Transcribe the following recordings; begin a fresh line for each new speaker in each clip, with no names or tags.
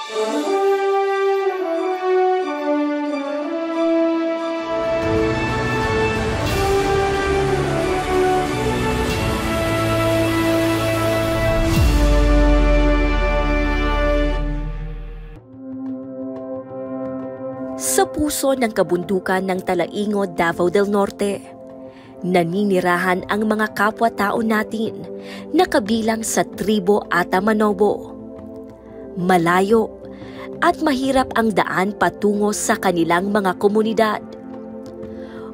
Sa puso ng kabundukan ng Talaingod, Davao del Norte, naninirahan ang mga kapwa-tao natin na kabilang sa tribo Atamanobo. Malayo at mahirap ang daan patungo sa kanilang mga komunidad.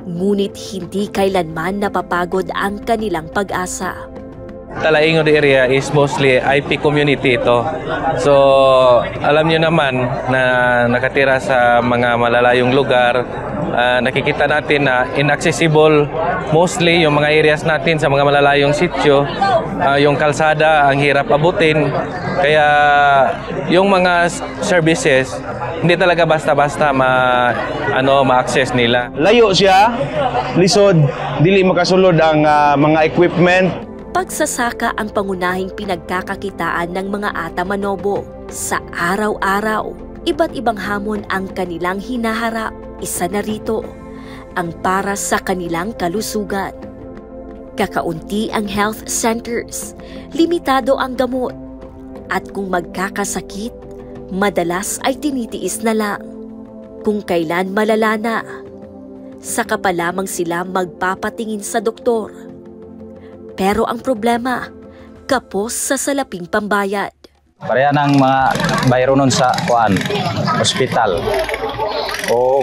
Ngunit hindi kailanman napapagod ang kanilang pag-asa.
Talaingod area is mostly IP community ito. So, alam niyo naman na nakatira sa mga malalayong lugar, nakikita natin na inaccessible mostly yung mga areas natin sa mga malalayong sitio. Yung kalsada ang hirap abutin. Kaya yung mga services hindi talaga basta-basta ma-access nila.
Layo siya, lisod, dili makasulod ang mga equipment.
Pagsasaka ang pangunahing pinagkakakitaan ng mga Atamanobo. Sa araw-araw, iba't ibang hamon ang kanilang hinaharap. Isa na rito, ang para sa kanilang kalusugan. Kakaunti ang health centers, limitado ang gamot, at kung magkakasakit, madalas ay tinitiis na lang. Kung kailan malala na, saka pa lamang sila magpapatingin sa doktor. Pero ang problema, kapos sa salaping pambayad.
Pareha ng mga bayro nun sa ospital o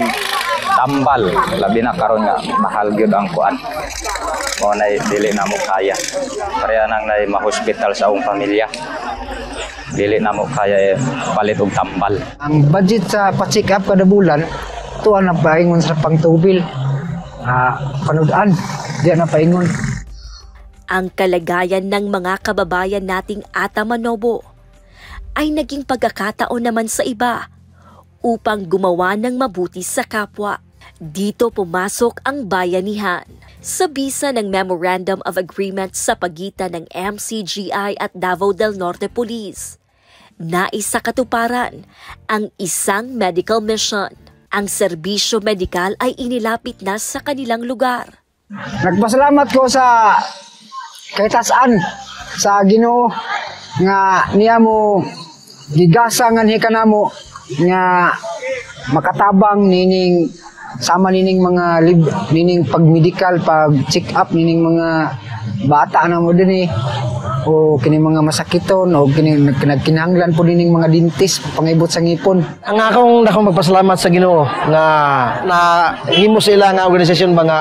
tambal. Labi na karon nga mahal gyud ang o nay dili na mo kaya. Pareha nang nay ma-hospital sa akong pamilya. Dili na mo kaya palit og tambal.
Ang budget sa pa-check up kada bulan, tuwa na paingon sa pangtubil. Panudan, di na paingon.
Ang kalagayan ng mga kababayan nating Atamanobo ay naging pagkakataon naman sa iba upang gumawa ng mabuti sa kapwa. Dito pumasok ang bayanihan. Sa bisa ng Memorandum of Agreement sa pagitan ng MCGI at Davao del Norte Police, nais sa katuparan ang isang medical mission. Ang serbisyo medikal ay inilapit na sa kanilang lugar.
Nagpasalamat ko sa kahit-saan sa Ginoo nga niya mo gigasa nga hikanamo nga makatabang nining sama nining mga nining pag-medical, pag-check up nining mga bata na mo din o kining mga masakiton o kining nagkinahanglan po nining mga dintis pangibot sa ngipon.
Ang akong magpasalamat sa Ginoo nga na himo sila nga organisasyon ba nga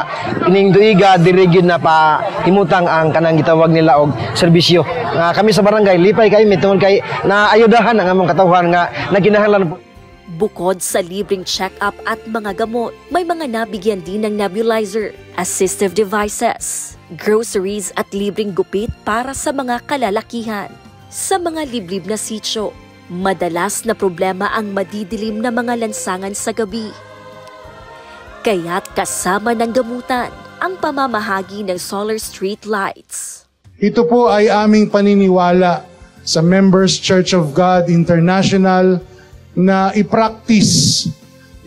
ining duiga dirigid na pa himutang ang kanang gitawag nila og serbisyo. Kami sa barangay lipay kay mitungod kay na ayudahan ang among katawhan nga naginahanglan po.
Bukod sa libreng check-up at mga gamot, may mga nabigyan din ng nebulizer, assistive devices, groceries at libreng gupit para sa mga kalalakihan. Sa mga liblib na sitio, madalas na problema ang madidilim na mga lansangan sa gabi. Kaya't kasama ng gamutan ang pamamahagi ng solar street lights.
Ito po ay aming paniniwala sa Members Church of God International na i-practice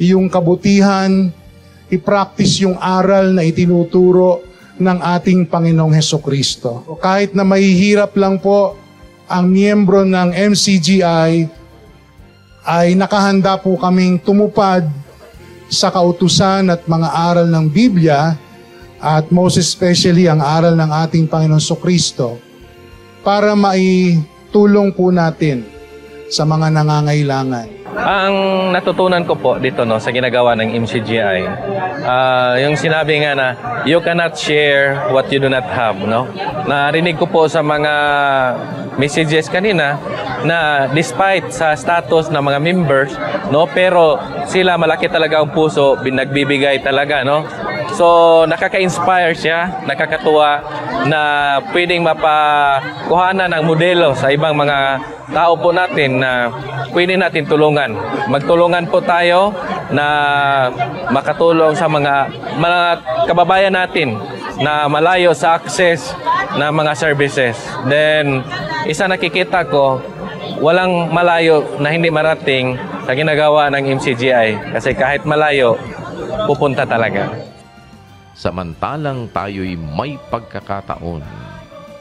yung kabutihan, i-practice yung aral na itinuturo ng ating Panginoong Hesukristo. Kahit na mahihirap lang po ang miyembro ng MCGI, ay nakahanda po kaming tumupad sa kautusan at mga aral ng Biblia at most especially ang aral ng ating Panginoong Hesukristo para maitulong po natin sa mga nangangailangan.
Ang natutunan ko po dito sa ginagawa ng MCGI, yung sinabi nga na you cannot share what you do not have, no? Narinig ko po sa mga messages kanina na despite sa status ng mga members, no, pero sila malaki talaga ang puso, nagbibigay talaga, no? So nakaka-inspire siya, nakakatuwa na pwedeng mapakuhanan ng modelo sa ibang mga tao po natin na pwede natin tulungan. Magtulungan po tayo na makatulong sa mga kababayan natin na malayo sa access na mga services. Then isa nakikita ko walang malayo na hindi marating sa ginagawa ng MCGI. Kasi kahit malayo, pupunta talaga.
Samantalang tayo'y may pagkakataon,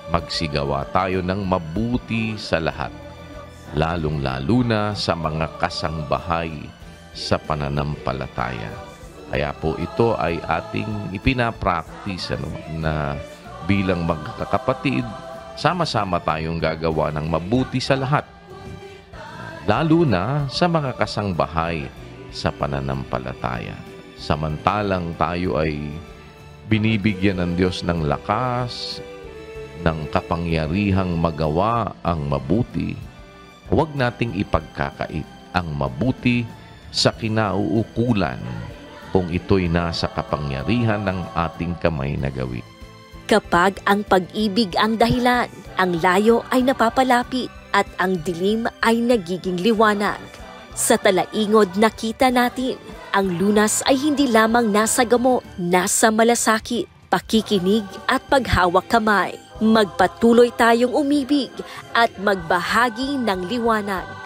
magsigawa tayo ng mabuti sa lahat, lalong-lalo na sa mga kasangbahay sa pananampalataya. Kaya po ito ay ating ipinapractice na bilang magkakapatid, sama-sama tayong gagawa ng mabuti sa lahat, lalo na sa mga kasangbahay sa pananampalataya. Samantalang tayo ay binibigyan ng Diyos ng lakas, ng kapangyarihang magawa ang mabuti, huwag nating ipagkakait ang mabuti sa kinauukulan kung ito'y nasa kapangyarihan ng ating kamay na gawin.
Kapag ang pag-ibig ang dahilan, ang layo ay napapalapit at ang dilim ay nagiging liwanag. Sa talaingod nakita natin, ang lunas ay hindi lamang nasa gamot, nasa malasakit, pakikinig at paghawak kamay. Magpatuloy tayong umibig at magbahagi ng liwanag.